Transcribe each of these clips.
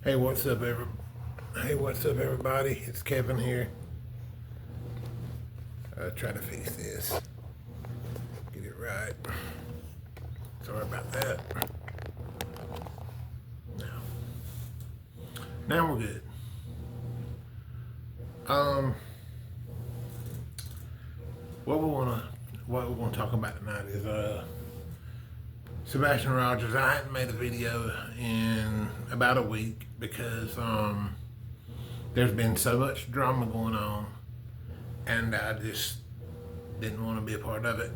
Hey, what's up, everybody? It's Kevin here. Trying to fix this, get it right. Sorry about that. Now we're good. Um, what we wanna talk about tonight is Sebastian Rogers. I hadn't made a video in about a week because there's been so much drama going on, and I just didn't want to be a part of it.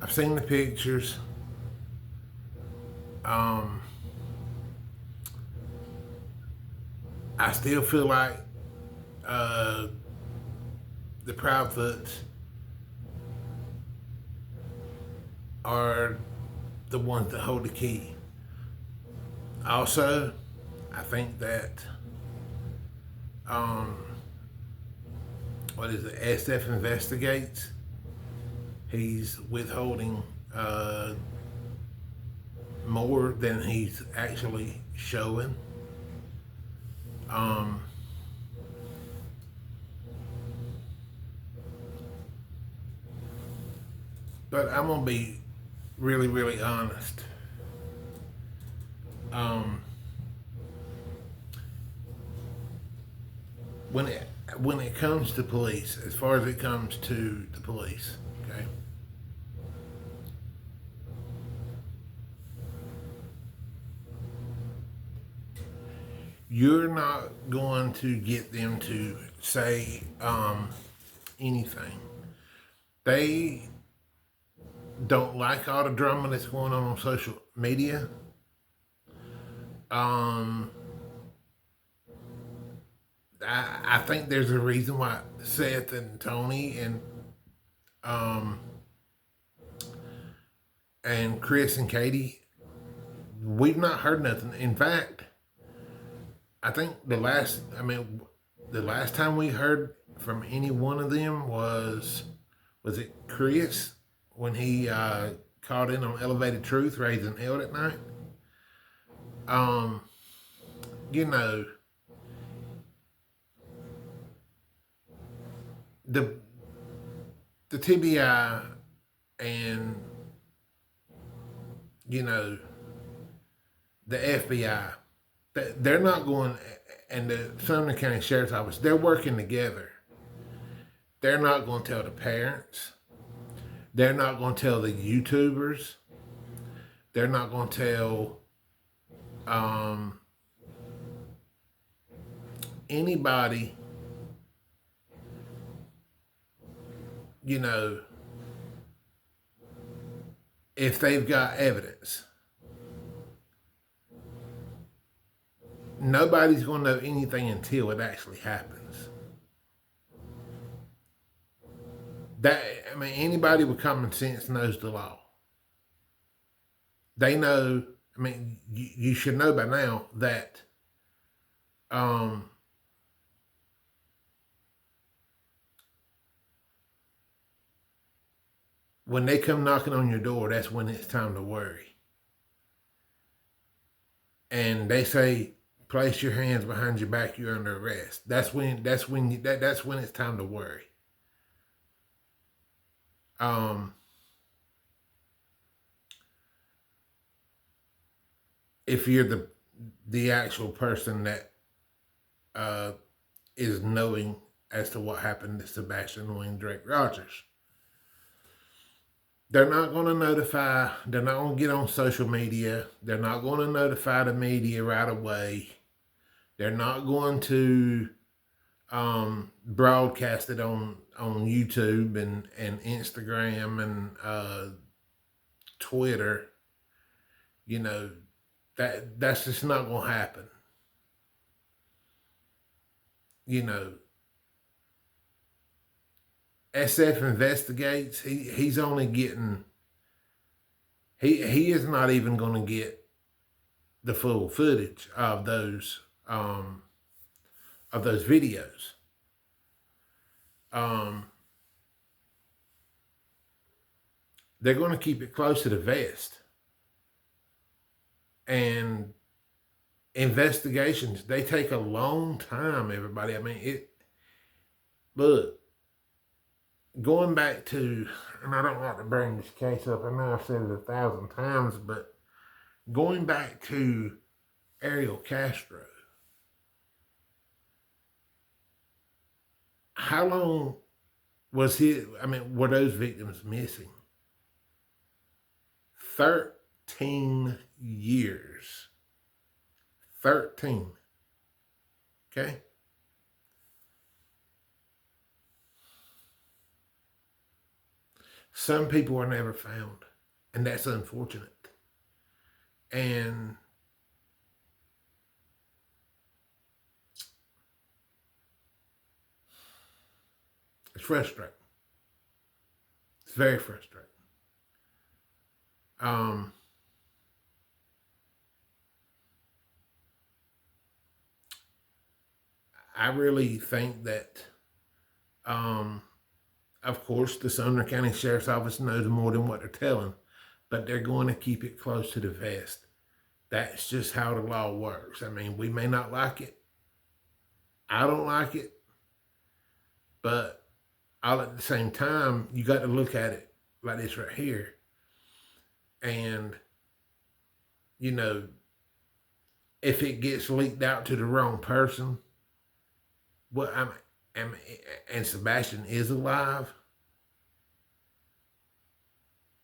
I've seen the pictures. I still feel like the Proudfoots are the ones that hold the key. Also, I think that what is it? SF Investigates. He's withholding more than he's actually showing. But I'm gonna be really, really honest. When it comes to police, as far as it comes to the police, okay, you're not going to get them to say anything. They don't like all the drama that's going on social media. I think there's a reason why Seth and Tony and Chris and Katie, we've not heard nothing. In fact, I think the last time we heard from any one of them was it Chris when he called in on Elevated Truth, raising hell at night. You know, the TBI and the FBI, they're not going, and the Sumner County Sheriff's Office, they're working together. They're not going to tell the parents. They're not going to tell the YouTubers. They're not going to tell anybody, if they've got evidence. Nobody's going to know anything until it actually happens. Anybody with common sense knows the law. They know, you should know by now that when they come knocking on your door, that's when it's time to worry. And they say, place your hands behind your back, you're under arrest. That's when it's time to worry. If you're the actual person that is knowing as to what happened to Sebastian Wayne Drake Rogers. They're not going to notify, they're not going to get on social media. They're not going to notify the media right away. They're not going to broadcast it on YouTube and Instagram and Twitter. That's just not going to happen. SF Investigates, he's only getting, he is not even going to get the full footage of those videos. they're going to keep it close to the vest. And investigations, they take a long time, everybody. I mean, look, going back to, and I don't like to bring this case up, I know I've said it 1,000 times, but going back to Ariel Castro, how long were those victims missing? 13 years. 13. Okay? Some people are never found, and that's unfortunate. And it's frustrating. It's very frustrating. I really think that, of course, the Sumner County Sheriff's Office knows more than what they're telling, but they're going to keep it close to the vest. That's just how the law works. I mean, we may not like it. I don't like it. But all at the same time, you got to look at it like this right here. And, if it gets leaked out to the wrong person, and Sebastian is alive,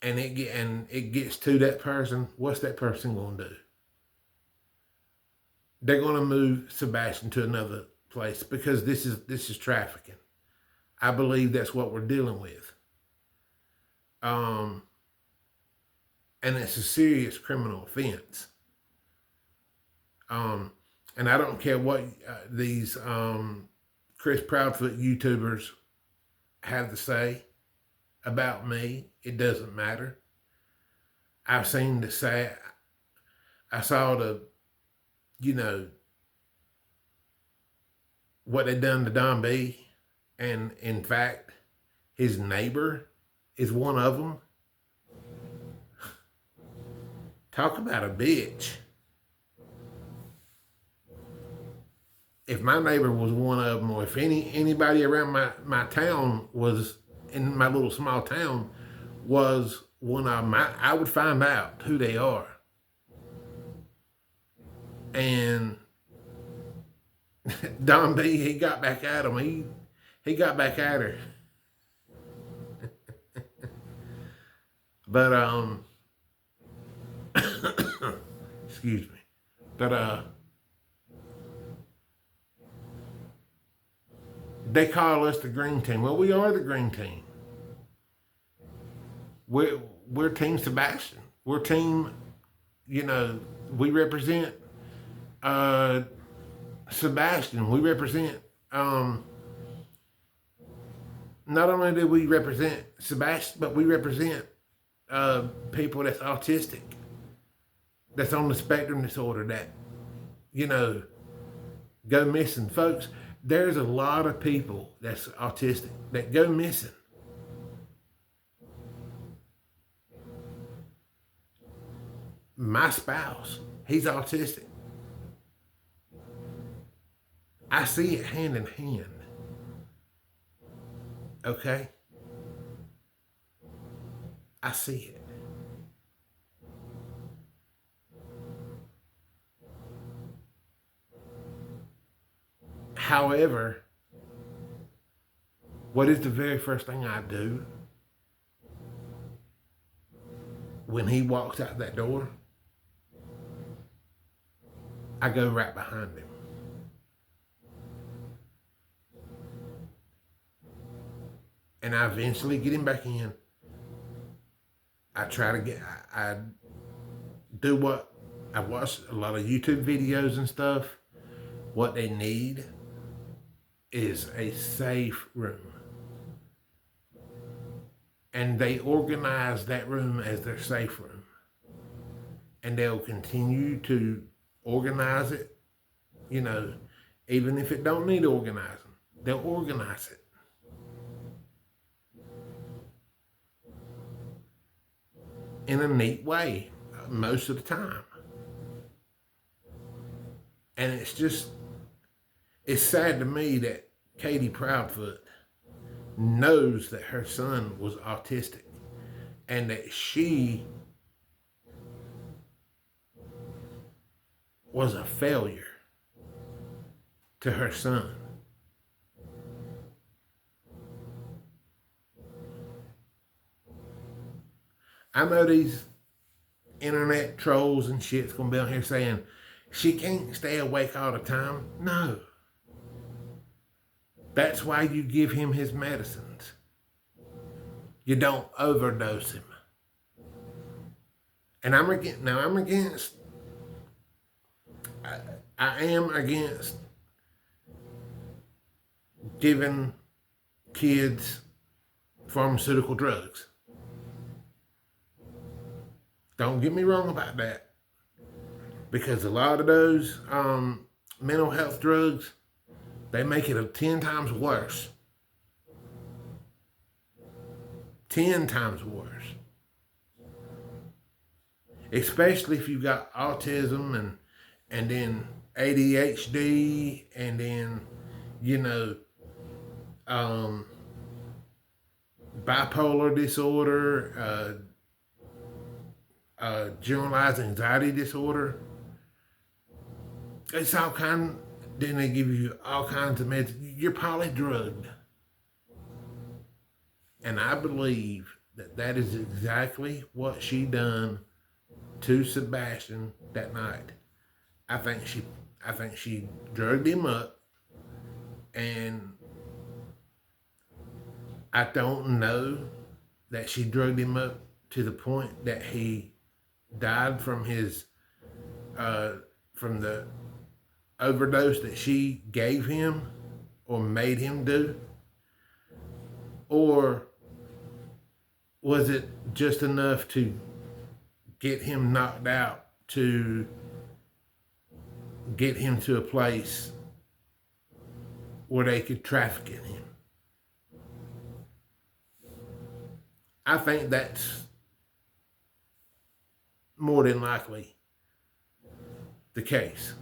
and it gets to that person, what's that person going to do? They're going to move Sebastian to another place because this is trafficking. I believe that's what we're dealing with. And it's a serious criminal offense. And I don't care what these Chris Proudfoot YouTubers have to say about me. It doesn't matter. I saw what they done to Don B. And in fact, his neighbor is one of them. Talk about a bitch. If my neighbor was one of them, or if anybody around my town was, in my little small town, was one of them, I would find out who they are. And Don B, he got back at him. He got back at her. But, excuse me. But, they call us the green team. Well, we are the green team. We're Team Sebastian. We're team, we represent Sebastian. We represent, not only do we represent Sebastian, but we represent people that's autistic, that's on the spectrum disorder, that, go missing. Folks, there's a lot of people that's autistic that go missing. My spouse, he's autistic. I see it hand in hand. Okay? I see it. However, what is the very first thing I do when he walks out that door? I go right behind him. And I eventually get him back in. I watch a lot of YouTube videos and stuff. What they need is a safe room. And they organize that room as their safe room. And they'll continue to organize it, even if it don't need organizing, they'll organize it. in a neat way most of the time. And it's sad to me that Katie Proudfoot knows that her son was autistic and that she was a failure to her son. I know these internet trolls and shit's gonna be on here saying she can't stay awake all the time. No. That's why you give him his medicines. You don't overdose him. And I am against giving kids pharmaceutical drugs. Don't get me wrong about that. Because a lot of those mental health drugs, they make it 10 times worse. 10 times worse. Especially if you've got autism and then ADHD and then, bipolar disorder, generalized anxiety disorder. It's all kind. Then they give you all kinds of meds. You're polydrugged. And I believe that is exactly what she done to Sebastian that night. I think she drugged him up, and I don't know that she drugged him up to the point that he died from from the overdose that she gave him or made him do? Or was it just enough to get him knocked out to get him to a place where they could traffic in him? I think that's more than likely the case.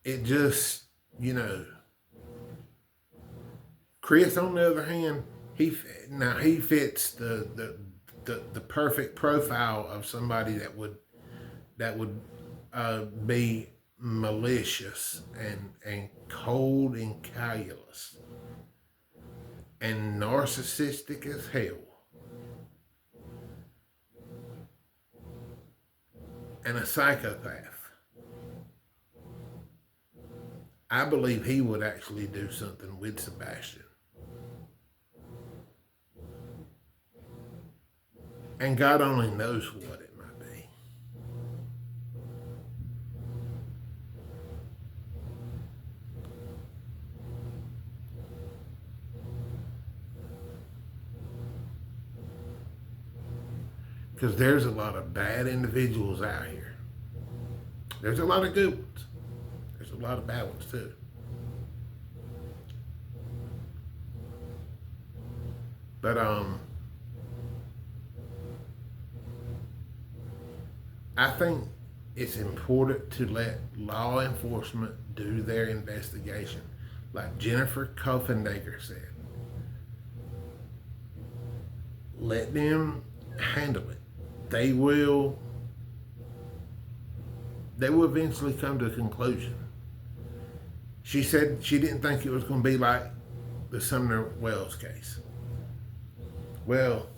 It just, Chris, on the other hand, he fits the perfect profile of somebody that would be malicious and cold and calculous and narcissistic as hell. And a psychopath. I believe he would actually do something with Sebastian. And God only knows what it might be. Because there's a lot of bad individuals out here. There's a lot of good ones. There's a lot of bad ones too. But I think it's important to let law enforcement do their investigation. Like Jennifer Koffendager said. Let them handle it. They will eventually come to a conclusion. She said she didn't think it was going to be like the Sumner Wells case. Well,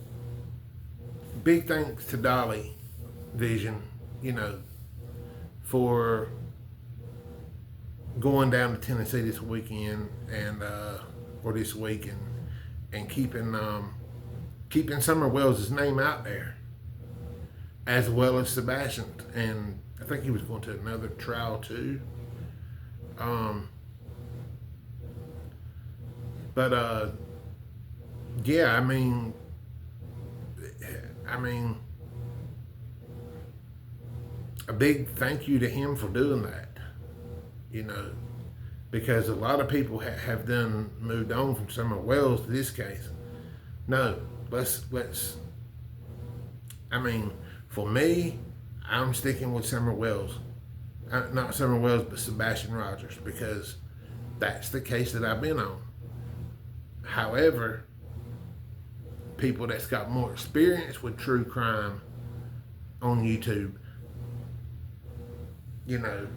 big thanks to Dolly Vision, for going down to Tennessee this weekend or this week and keeping Summer Wells' name out there, as well as Sebastian. And I think he was going to another trial too. Yeah, I mean, a big thank you to him for doing that, because a lot of people have moved on from Summer Wells to this case. No, let's. I mean, for me, I'm sticking with Summer Wells. Not Summer Wells, but Sebastian Rogers, because that's the case that I've been on. However, people that's got more experience with true crime on YouTube, you know,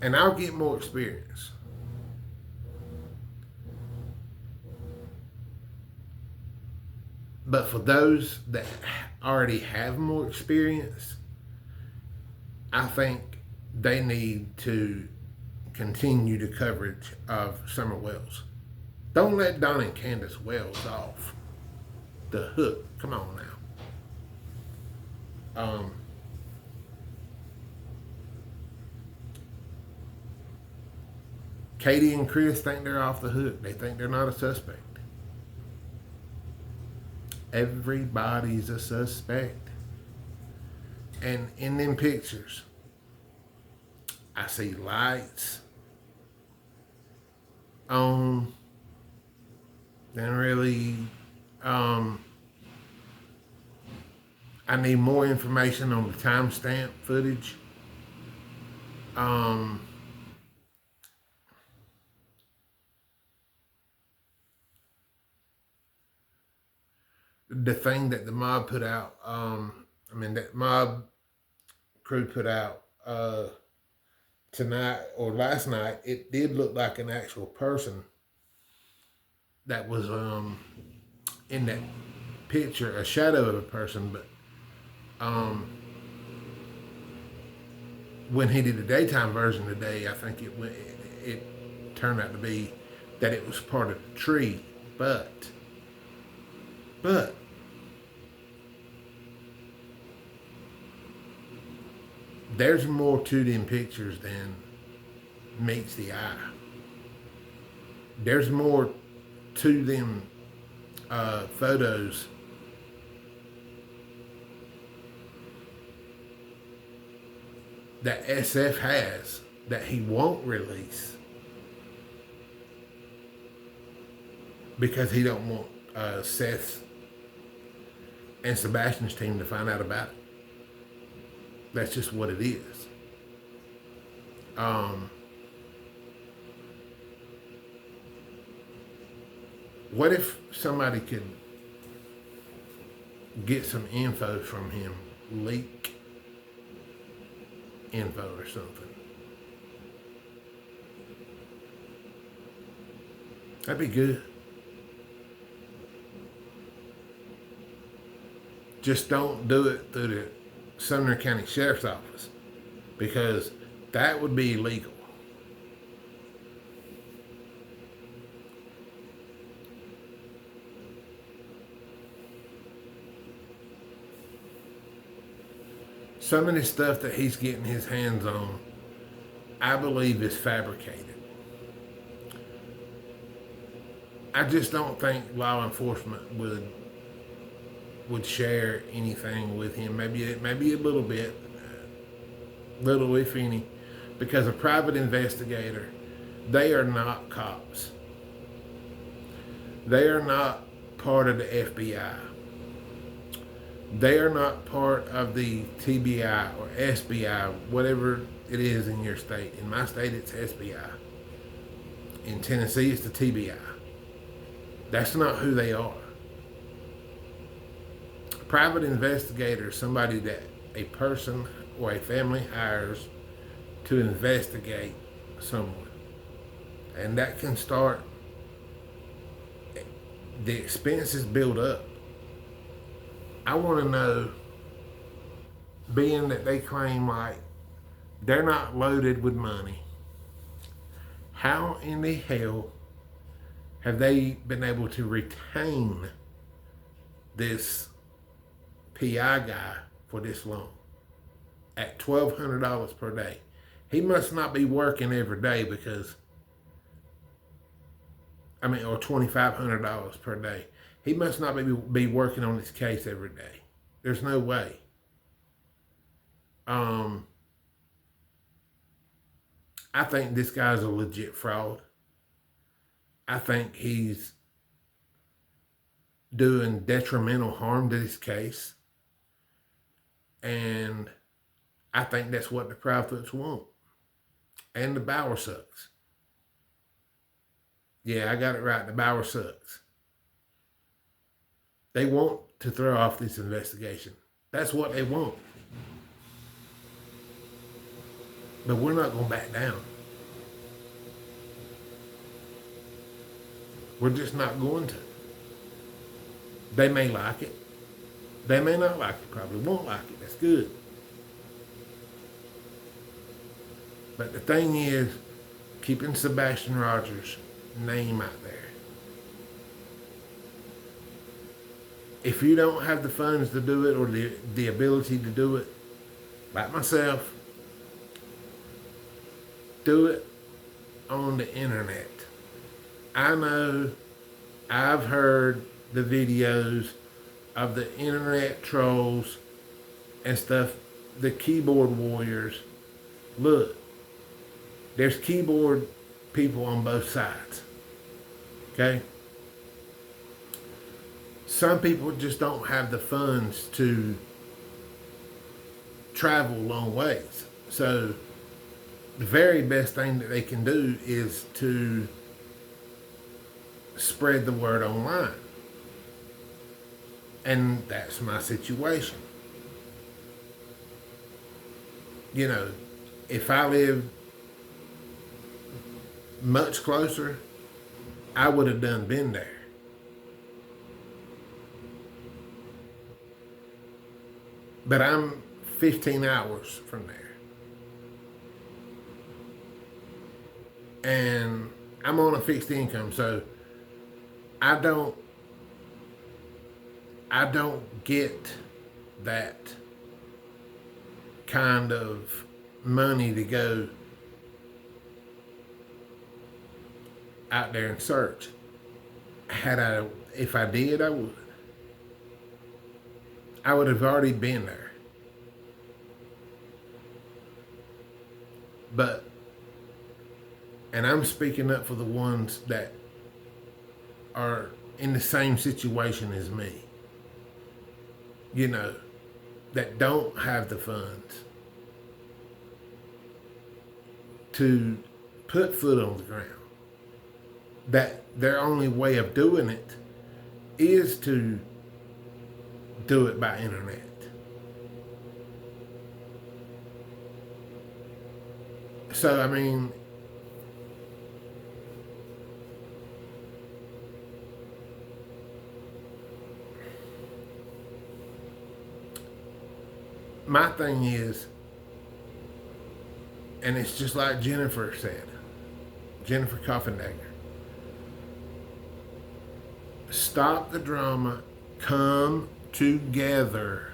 and I'll get more experience. But for those that already have more experience, I think they need to continue the coverage of Summer Wells. Don't let Don and Candace Wells off the hook. Come on now. Katie and Chris think they're off the hook. They think they're not a suspect. Everybody's a suspect. And in them pictures, I see lights on. Then really, I need more information on the timestamp footage. The thing that the mob put out, that mob crew put out tonight or last night, it did look like an actual person that was in that picture, a shadow of a person, but when he did the daytime version today, I think it turned out to be that it was part of the tree, but there's more to them pictures than meets the eye. There's more to them photos that SF has that he won't release because he don't want Seth's and Sebastian's team to find out about it. That's just what it is. What if somebody could get some info from him, leak info or something? That'd be good. Just don't do it through the Sumner County Sheriff's Office, because that would be illegal. Some of the stuff that he's getting his hands on, I believe, is fabricated. I just don't think law enforcement would share anything with him. Maybe a little bit, little if any, because a private investigator, they are not cops. They are not part of the FBI. They are not part of the TBI or SBI, whatever it is in your state. In my state, it's SBI. In Tennessee, it's the TBI. That's not who they are. A private investigator is somebody that a person or a family hires to investigate someone. And that can start, the expenses build up. I want to know, being that they claim like they're not loaded with money, how in the hell have they been able to retain this PI guy for this long at $1,200 per day? He must not be working every day because, or $2,500 per day. He must not be working on this case every day. There's no way. I think this guy's a legit fraud. I think he's doing detrimental harm to this case. And I think that's what the Crowfoots want. And the Bower sucks. Yeah, I got it right. The Bower sucks. They want to throw off this investigation. That's what they want. But we're not going to back down. We're just not going to. They may like it. They may not like it. Probably won't like it. That's good. But the thing is, keeping Sebastian Roger's name out there. If you don't have the funds to do it or the ability to do it, like myself, do it on the internet. I know I've heard the videos of the internet trolls and stuff, the keyboard warriors. Look, there's keyboard people on both sides. Okay? Some people just don't have the funds to travel long ways. So the very best thing that they can do is to spread the word online. And that's my situation. You know, if I lived much closer, I would have been there. But I'm 15 hours from there. And I'm on a fixed income, so I don't get that kind of money to go out there and search. If I did, I would have already been there. But, and I'm speaking up for the ones that are in the same situation as me, you know, that don't have the funds to put foot on the ground. That their only way of doing it is to do it by internet. So, I mean, my thing is, and it's just like Jennifer said, Jennifer Coffindagger, stop the drama, come together,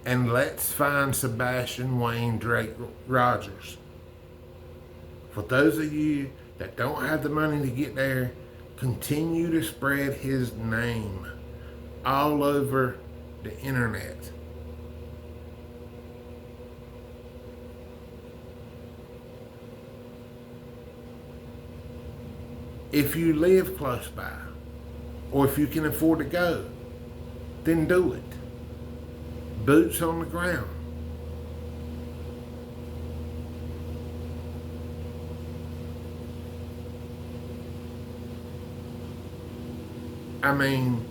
and let's find Sebastian Wayne Drake Rogers. For those of you that don't have the money to get there, continue to spread his name all over the internet. If you live close by, or if you can afford to go, then do it. Boots on the ground. I mean,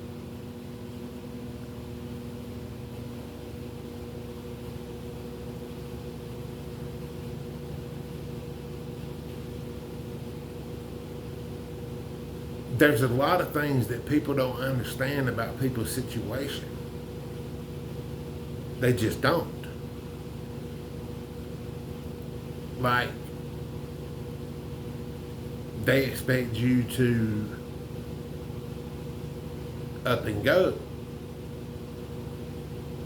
there's a lot of things that people don't understand about people's situation. They just don't. Like, they expect you to up and go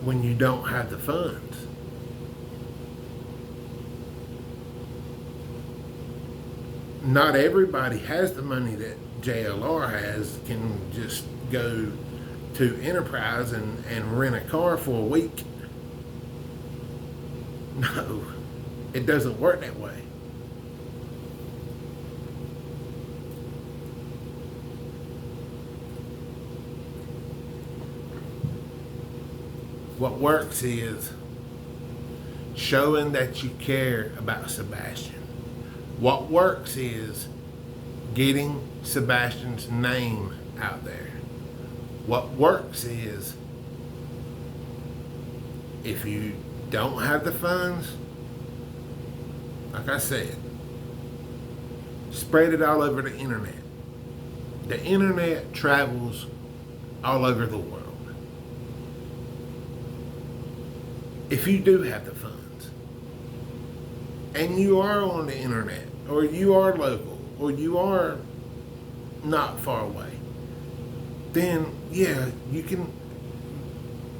when you don't have the funds. Not everybody has the money that JLR has, can just go to Enterprise and rent a car for a week. No, it doesn't work that way. What works is showing that you care about Sebastian. What works is getting Sebastian's name out there. What works is if you don't have the funds, like I said, spread it all over the internet. The internet travels all over the world. If you do have the funds, and you are on the internet, or you are local, or you are not far away, then yeah, you can,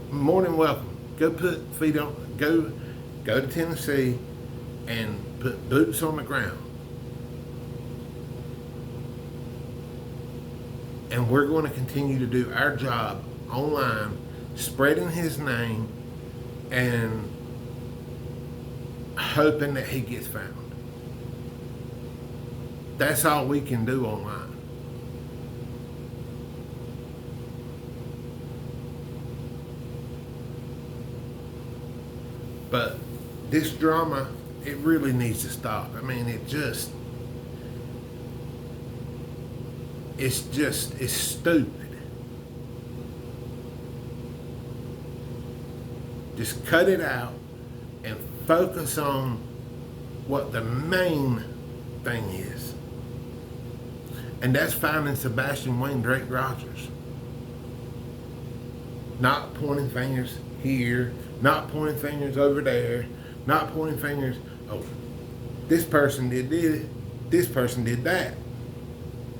more than welcome, go put feet on, go to Tennessee and put boots on the ground. And we're going to continue to do our job online, spreading his name and hoping that he gets found. That's all we can do online. But this drama, it really needs to stop. I mean, it's stupid. Just cut it out and focus on what the main thing is. And that's finding Sebastian Wayne Drake Rogers. Not pointing fingers here, not pointing fingers over there, not pointing fingers, oh, this person did this, this person did that.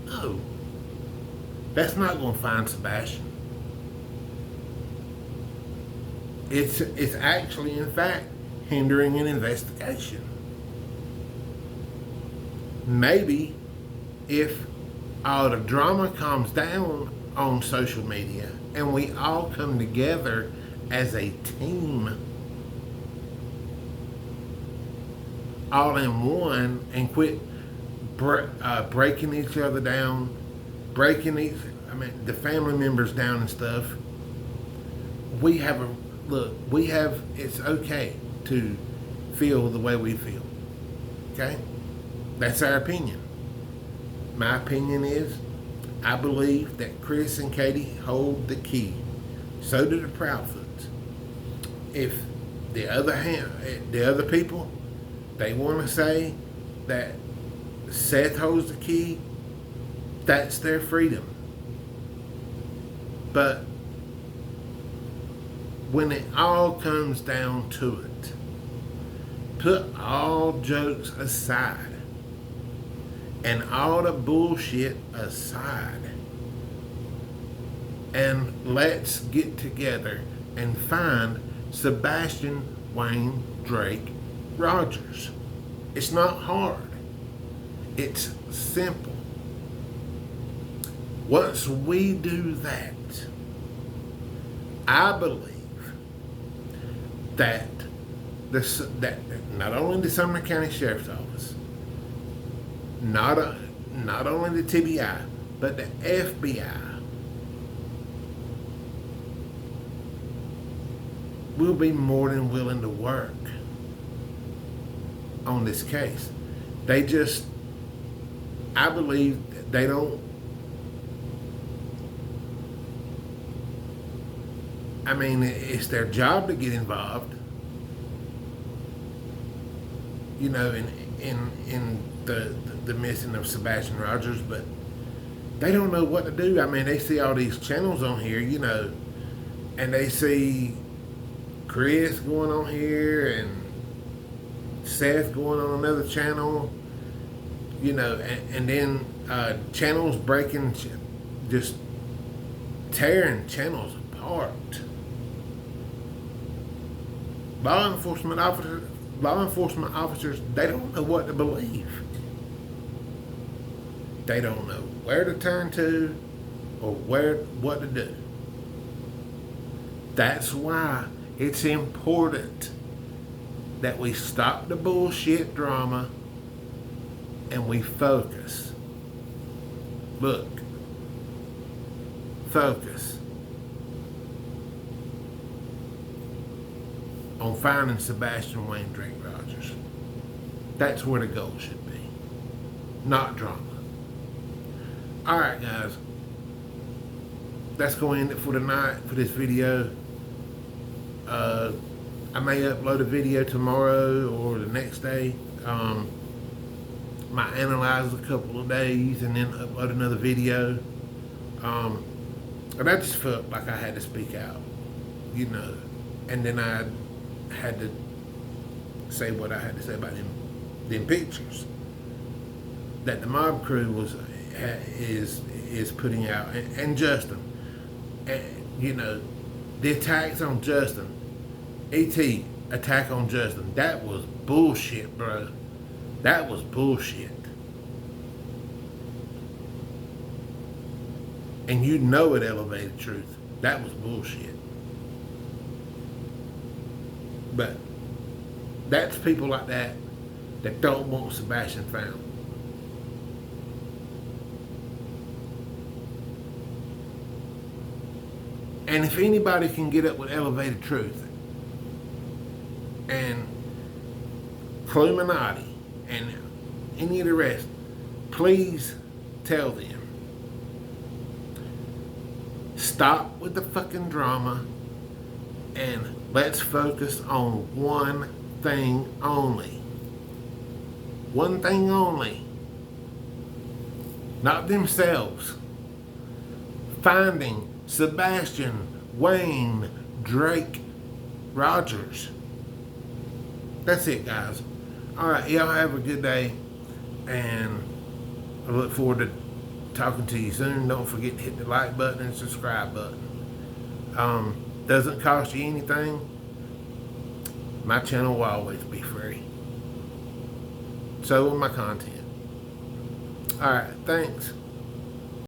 No. That's not going to find Sebastian. It's actually, in fact, hindering an investigation. Maybe if all the drama calms down on social media and we all come together as a team, all in one, and quit breaking each other down, the family members down and stuff. It's okay to feel the way we feel. Okay? That's our opinion. My opinion is, I believe that Chris and Katie hold the key. So do the Proudfoots. If the other people, they want to say that Seth holds the key, that's their freedom. But when it all comes down to it, put all jokes aside and all the bullshit aside, and let's get together and find Sebastian Wayne Drake Rogers. It's not hard. It's simple. Once we do that, I believe that not only the Sumner County Sheriff's Office, not only the TBI, but the FBI will be more than willing to work on this case. I believe they don't, I mean, it's their job to get involved, you know, in the missing of Sebastian Rogers, but they don't know what to do. I mean, they see all these channels on here, you know, and they see Chris going on here and Seth going on another channel, you know, and then channels breaking, just tearing channels apart. Law enforcement officers, they don't know what to believe. They don't know where to turn to or what to do. That's why it's important that we stop the bullshit drama and we focus. Look, focus. on finding Sebastian Wayne Drake Rogers. That's where the goal should be, not drama. Alright guys, that's going to end it for tonight for this video. I may upload a video tomorrow or the next day. Might analyze a couple of days and then upload another video. And I just felt like I had to speak out, you know, and then I had to say what I had to say about them pictures that the mob crew is putting out, and Justin, and, you know, the attacks on Justin, ET attack on Justin, that was bullshit, bro. That was bullshit. And you know it, Elevated Truth. That was bullshit. But that's people like that that don't want Sebastian found. And if anybody can get up with Elevated Truth and Illuminati and any of the rest, please tell them, stop with the fucking drama and let's focus on one thing only. One thing only. Not themselves. Finding Sebastian Wayne Drake Rogers. That's it, guys. Alright, y'all have a good day, and I look forward to talking to you soon. Don't forget to hit the like button and subscribe button. Doesn't cost you anything. My channel will always be free. So will my content. Alright, thanks.